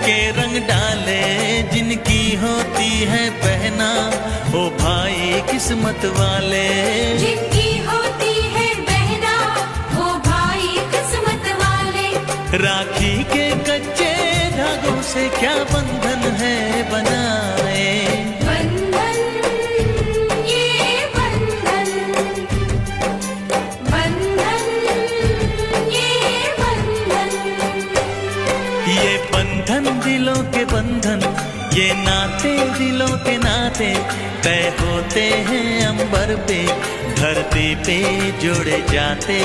के रंग डाले जिनकी होती है पहना, ओ भाई किस्मत वाले। जिनकी होती है बहना, ओ भाई किस्मत वाले। राखी के कच्चे धागों से क्या बंधन है बनाए। बंधन, ये बंधन, बंधन, ये बंधन। ये बंधन दिलों के बंधन, ये नाते दिलों के नाते, तय होते हैं अंबर पे, धरती पे जोड़े जाते।